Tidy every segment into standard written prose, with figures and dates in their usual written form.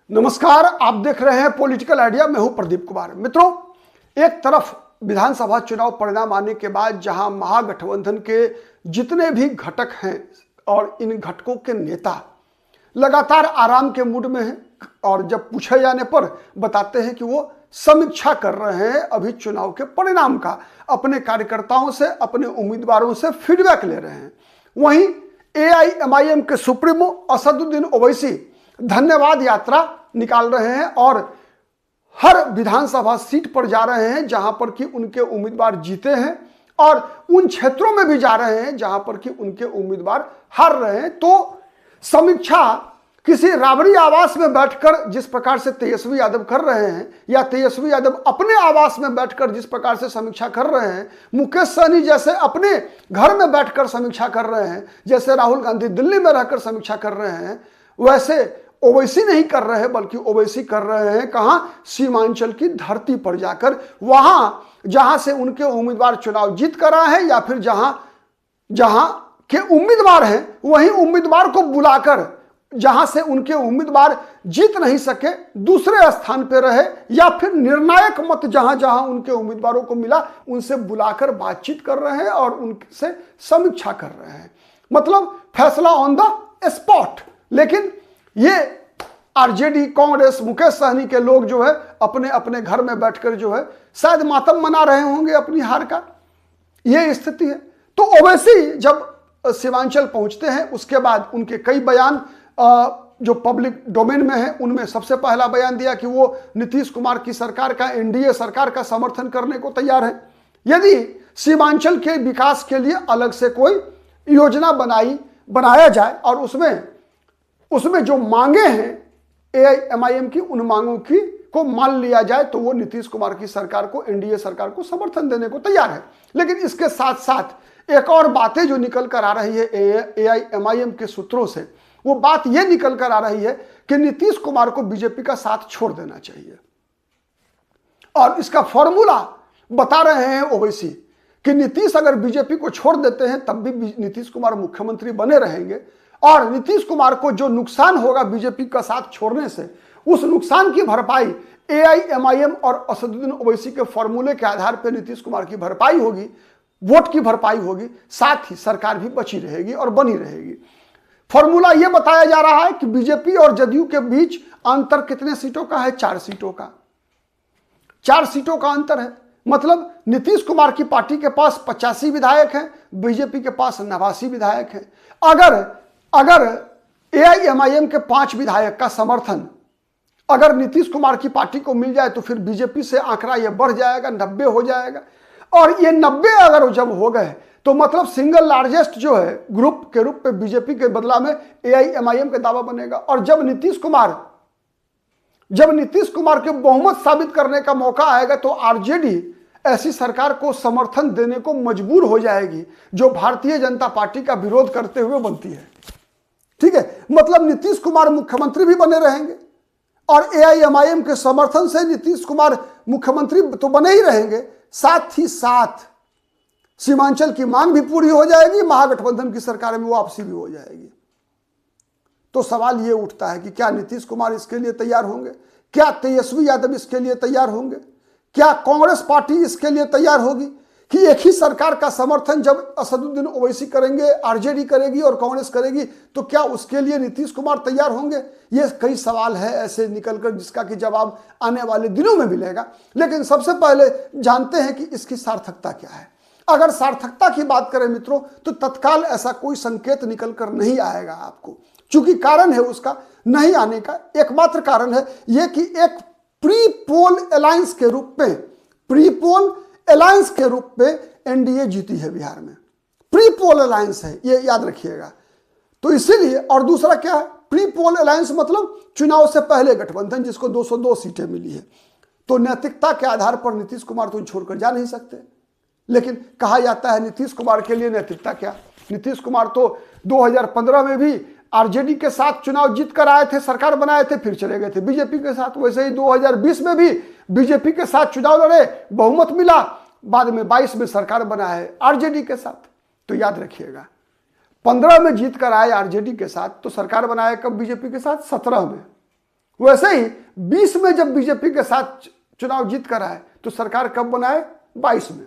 नमस्कार, आप देख रहे हैं पॉलिटिकल आइडिया। मैं हूं प्रदीप कुमार। मित्रों, एक तरफ विधानसभा चुनाव परिणाम आने के बाद जहां महागठबंधन के जितने भी घटक हैं और इन घटकों के नेता लगातार आराम के मूड में हैं और जब पूछे जाने पर बताते हैं कि वो समीक्षा कर रहे हैं अभी चुनाव के परिणाम का, अपने कार्यकर्ताओं से, अपने उम्मीदवारों से फीडबैक ले रहे हैं। वहीं एआईएमआईएम के सुप्रीमो असदुद्दीन ओवैसी धन्यवाद यात्रा निकाल रहे हैं और हर विधानसभा सीट पर जा रहे हैं जहां पर कि उनके उम्मीदवार जीते हैं और उन क्षेत्रों में भी जा रहे हैं जहां पर कि उनके उम्मीदवार हार रहे हैं। तो समीक्षा किसी राबड़ी आवास में बैठकर जिस प्रकार से तेजस्वी यादव कर रहे हैं या तेजस्वी यादव अपने आवास में बैठकर जिस प्रकार से समीक्षा कर रहे हैं, मुकेश सहनी जैसे अपने घर में बैठकर समीक्षा कर रहे हैं, जैसे राहुल गांधी दिल्ली में रहकर समीक्षा कर रहे हैं, वैसे ओवैसी नहीं कर रहे हैं, बल्कि ओवैसी कर रहे हैं कहां? सीमांचल की धरती पर जाकर, वहां जहां से उनके उम्मीदवार चुनाव जीत कर आए हैं या फिर जहां के उम्मीदवार हैं वहीं उम्मीदवार को बुलाकर, जहां से उनके उम्मीदवार जीत नहीं सके, दूसरे स्थान पर रहे या फिर निर्णायक मत जहां जहां उनके उम्मीदवारों को मिला उनसे बुलाकर बातचीत कर रहे हैं और उनसे समीक्षा कर रहे हैं। मतलब फैसला ऑन द स्पॉट। लेकिन ये आरजेडी, कांग्रेस, मुकेश सहनी के लोग जो है अपने अपने घर में बैठकर जो है शायद मातम मना रहे होंगे अपनी हार का। ये स्थिति है। तो ओवैसी जब सीमांचल पहुंचते हैं उसके बाद उनके कई बयान जो पब्लिक डोमेन में है, उनमें सबसे पहला बयान दिया कि वो नीतीश कुमार की सरकार का, एनडीए सरकार का समर्थन करने को तैयार है यदि सीमांचल के विकास के लिए अलग से कोई योजना बनाया जाए और उसमें जो मांगे हैं एआईएमआईएम की, उन मांगों को मान लिया जाए तो वो नीतीश कुमार की सरकार को, एनडीए सरकार को समर्थन देने को तैयार है। लेकिन इसके साथ साथ एक और बातें जो निकल कर आ रही है एआईएमआईएम के सूत्रों से, वो बात ये निकल कर आ रही है कि नीतीश कुमार को बीजेपी का साथ छोड़ देना चाहिए। और इसका फॉर्मूला बता रहे हैं ओवैसी कि नीतीश अगर बीजेपी को छोड़ देते हैं तब भी नीतीश कुमार मुख्यमंत्री बने रहेंगे और नीतीश कुमार को जो नुकसान होगा बीजेपी का साथ छोड़ने से, उस नुकसान की भरपाई एआईएमआईएम और असदुद्दीन ओवैसी के फॉर्मूले के आधार पर नीतीश कुमार की भरपाई होगी, वोट की भरपाई होगी, साथ ही सरकार भी बची रहेगी और बनी रहेगी। फॉर्मूला यह बताया जा रहा है कि बीजेपी और जदयू के बीच अंतर कितने सीटों का है? 4 सीटों का। 4 सीटों का अंतर है। मतलब नीतीश कुमार की पार्टी के पास 85 विधायक हैं, बीजेपी के पास 89 विधायक हैं। अगर एआईएमआईएम के 5 विधायक का समर्थन अगर नीतीश कुमार की पार्टी को मिल जाए तो फिर बीजेपी से आंकड़ा यह बढ़ जाएगा, 90 हो जाएगा। और ये 90 अगर जब हो गए तो मतलब सिंगल लार्जेस्ट जो है ग्रुप के रूप में बीजेपी के बदला में एआईएमआईएम का दावा बनेगा। और जब नीतीश कुमार के बहुमत साबित करने का मौका आएगा तो आरजेडी ऐसी सरकार को समर्थन देने को मजबूर हो जाएगी जो भारतीय जनता पार्टी का विरोध करते हुए बनती है। ठीक है, मतलब नीतीश कुमार मुख्यमंत्री भी बने रहेंगे और एआईएमआईएम के समर्थन से नीतीश कुमार मुख्यमंत्री तो बने ही रहेंगे, साथ ही साथ सीमांचल की मांग भी पूरी हो जाएगी, महागठबंधन की सरकार में वापसी भी हो जाएगी। तो सवाल यह उठता है कि क्या नीतीश कुमार इसके लिए तैयार होंगे? क्या तेजस्वी यादव इसके लिए तैयार होंगे? क्या कांग्रेस पार्टी इसके लिए तैयार होगी कि एक ही सरकार का समर्थन जब असदुद्दीन ओवैसी करेंगे, आरजेडी करेगी और कांग्रेस करेगी, तो क्या उसके लिए नीतीश कुमार तैयार होंगे? ये कई सवाल है ऐसे निकलकर जिसका कि जवाब आने वाले दिनों में मिलेगा। लेकिन सबसे पहले जानते हैं कि इसकी सार्थकता क्या है। अगर सार्थकता की बात करें मित्रों, तो तत्काल ऐसा कोई संकेत निकल कर नहीं आएगा आपको, चूंकि कारण है उसका नहीं आने का एकमात्र कारण है यह कि एक प्री पोल अलायंस के रूप में एनडीए जीती है बिहार में। प्री पोल अलायंस है, ये याद रखिएगा। तो इसीलिए, और दूसरा क्या है, प्री पोल अलायंस मतलब चुनाव से पहले गठबंधन जिसको 202 सीटें मिली है। तो नैतिकता के आधार पर नीतीश कुमार तो छोड़कर जा नहीं सकते। लेकिन कहा जाता है नीतीश कुमार के लिए नैतिकता क्या? नीतीश कुमार तो 2015 में भी आरजेडी के साथ चुनाव जीत कर आए थे, सरकार बनाए थे, फिर चले गए थे बीजेपी के साथ। वैसे ही 2020 में भी बीजेपी के साथ चुनाव लड़े, बहुमत मिला, बाद में 22 में सरकार बना है आरजेडी के साथ। तो याद रखिएगा, 15 में जीत कर आए आरजेडी के साथ, तो सरकार बनाए कब बीजेपी के साथ? 17 में। वैसे ही 20 में जब बीजेपी के साथ चुनाव जीत कर आए तो सरकार कब बनाए? 22 में।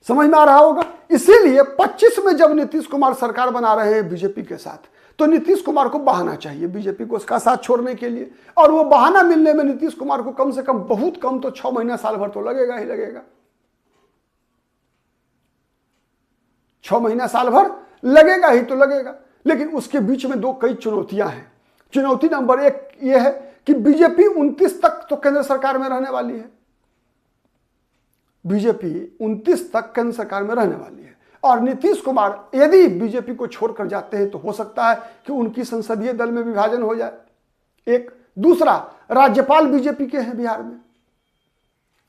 समझ में आ रहा होगा। इसीलिए 25 में जब नीतीश कुमार सरकार बना रहे हैं बीजेपी के साथ, तो नीतीश कुमार को बहाना चाहिए बीजेपी को उसका साथ छोड़ने के लिए। और वो बहाना मिलने में नीतीश कुमार को कम से कम, बहुत कम तो 6 महीना साल भर तो लगेगा ही लगेगा। 6 महीना साल भर लगेगा ही तो लगेगा। लेकिन उसके बीच में कई चुनौतियां हैं। चुनौती नंबर 1 यह है कि बीजेपी 29 तक तो केंद्र सरकार में रहने वाली है। बीजेपी 29 तक केंद्र सरकार में रहने वाली है और नीतीश कुमार यदि बीजेपी को छोड़कर जाते हैं तो हो सकता है कि उनकी संसदीय दल में विभाजन हो जाए। एक दूसरा, राज्यपाल बीजेपी के हैं बिहार में।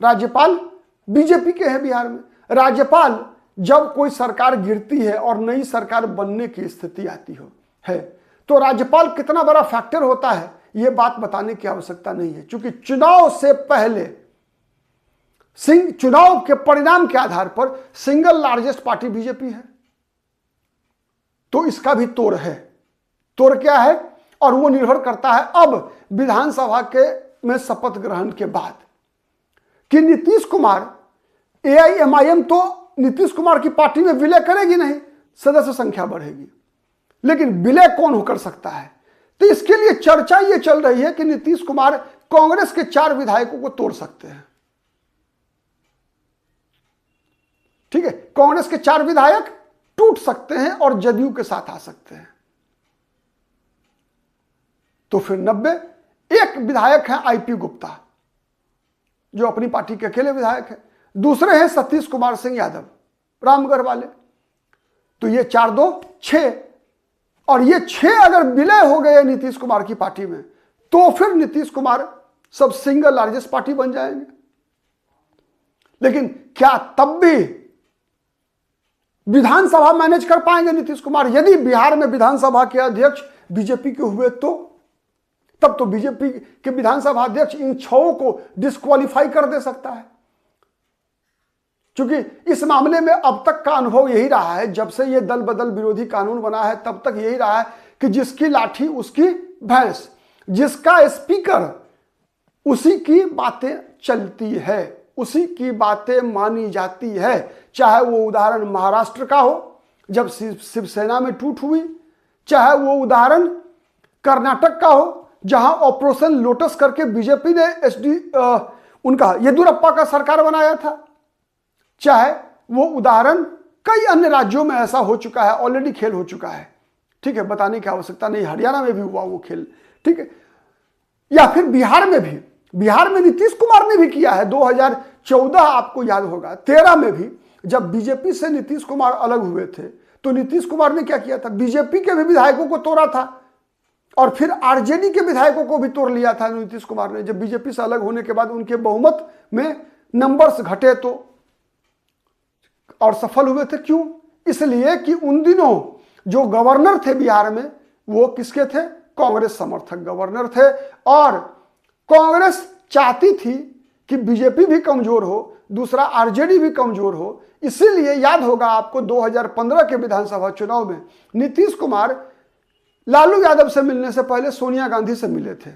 राज्यपाल बीजेपी के हैं बिहार में। राज्यपाल जब कोई सरकार गिरती है और नई सरकार बनने की स्थिति आती है तो राज्यपाल कितना बड़ा फैक्टर होता है यह बात बताने की आवश्यकता नहीं है, क्योंकि चुनाव से पहले चुनाव के परिणाम के आधार पर सिंगल लार्जेस्ट पार्टी बीजेपी है। तो इसका भी तोड़ है। तोड़ क्या है? और वो निर्भर करता है अब विधानसभा के में शपथ ग्रहण के बाद कि नीतीश कुमार, एआईएमआईएम तो नीतीश कुमार की पार्टी में विलय करेगी नहीं, सदस्य संख्या बढ़ेगी, लेकिन विलय कौन कर सकता है? तो इसके लिए चर्चा ये चल रही है कि नीतीश कुमार कांग्रेस के 4 विधायकों को तोड़ सकते हैं। ठीक है, कांग्रेस के 4 विधायक टूट सकते हैं और जदयू के साथ आ सकते हैं। तो फिर 90। एक विधायक है आईपी गुप्ता जो अपनी पार्टी के अकेले विधायक है। दूसरे हैं सतीश कुमार सिंह यादव रामगढ़ वाले। तो ये 4 2 6 और ये 6 अगर विलय हो गए नीतीश कुमार की पार्टी में तो फिर नीतीश कुमार सब सिंगल लार्जेस्ट पार्टी बन जाएंगे। लेकिन क्या तब भी विधानसभा मैनेज कर पाएंगे नीतीश कुमार? यदि बिहार में विधानसभा के अध्यक्ष बीजेपी के हुए तो तब तो बीजेपी के विधानसभा अध्यक्ष इन 6 को डिस्क्वालीफाई कर दे सकता है। क्योंकि इस मामले में अब तक का अनुभव यही रहा है, जब से ये दल बदल विरोधी कानून बना है तब तक यही रहा है कि जिसकी लाठी उसकी भैंस, जिसका स्पीकर उसी की बातें चलती है, उसी की बातें मानी जाती है। चाहे वो उदाहरण महाराष्ट्र का हो जब शिवसेना में टूट हुई, चाहे वो उदाहरण कर्नाटक का हो जहां ऑपरेशन लोटस करके बीजेपी ने उनका येदियुरप्पा का सरकार बनाया था, चाहे वो उदाहरण कई अन्य राज्यों में ऐसा हो चुका है, ऑलरेडी खेल हो चुका है। ठीक है, बताने की आवश्यकता नहीं, हरियाणा में भी हुआ वो खेल। ठीक है, या फिर बिहार में भी, बिहार में नीतीश कुमार ने भी किया है। 2014 आपको याद होगा, 13 में भी जब बीजेपी से नीतीश कुमार अलग हुए थे तो नीतीश कुमार ने क्या किया था? बीजेपी के भी विधायकों को तोड़ा था और फिर आरजेडी के विधायकों को भी तोड़ लिया था नीतीश कुमार ने। जब बीजेपी से अलग होने के बाद उनके बहुमत में नंबर्स घटे तो, और सफल हुए थे। क्यों? इसलिए कि उन दिनों जो गवर्नर थे बिहार में वो किसके थे? कांग्रेस समर्थक गवर्नर थे और कांग्रेस चाहती थी कि बीजेपी भी कमजोर हो, दूसरा आरजेडी भी कमजोर हो। इसीलिए याद होगा आपको 2015 के विधानसभा चुनाव में नीतीश कुमार लालू यादव से मिलने से पहले सोनिया गांधी से मिले थे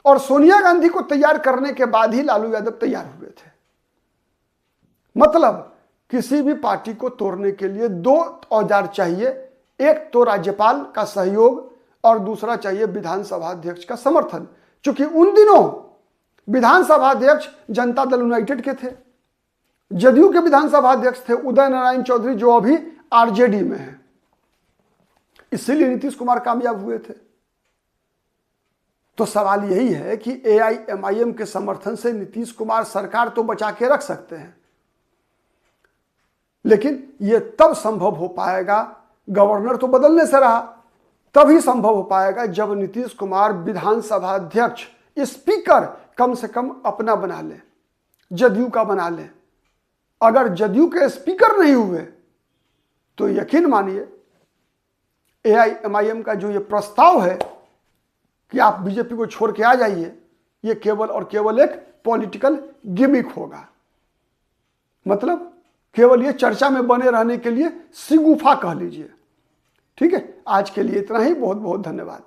और सोनिया गांधी को तैयार करने के बाद ही लालू यादव तैयार हुए थे। मतलब किसी भी पार्टी को तोड़ने के लिए 2 औजार चाहिए, एक तो राज्यपाल का सहयोग और दूसरा चाहिए विधानसभा अध्यक्ष का समर्थन। क्योंकि उन दिनों विधानसभा अध्यक्ष जनता दल यूनाइटेड के थे, जदयू के विधानसभा अध्यक्ष थे उदय नारायण चौधरी जो अभी आरजेडी में है। इसीलिए नीतीश कुमार कामयाब हुए थे। तो सवाल यही है कि एआईएमआईएम के समर्थन से नीतीश कुमार सरकार तो बचा के रख सकते हैं, लेकिन यह तब संभव हो पाएगा, गवर्नर तो बदलने से रहा, तभी संभव हो पाएगा जब नीतीश कुमार विधानसभा अध्यक्ष, स्पीकर कम से कम अपना बना ले, जदयू का बना ले। अगर जदयू के स्पीकर नहीं हुए तो यकीन मानिए एआईएमआईएम का जो ये प्रस्ताव है कि आप बीजेपी को छोड़ के आ जाइए, ये केवल और केवल एक पॉलिटिकल गिमिक होगा। मतलब केवल ये चर्चा में बने रहने के लिए सिगुफा कह लीजिए। ठीक है, आज के लिए इतना ही। बहुत बहुत धन्यवाद।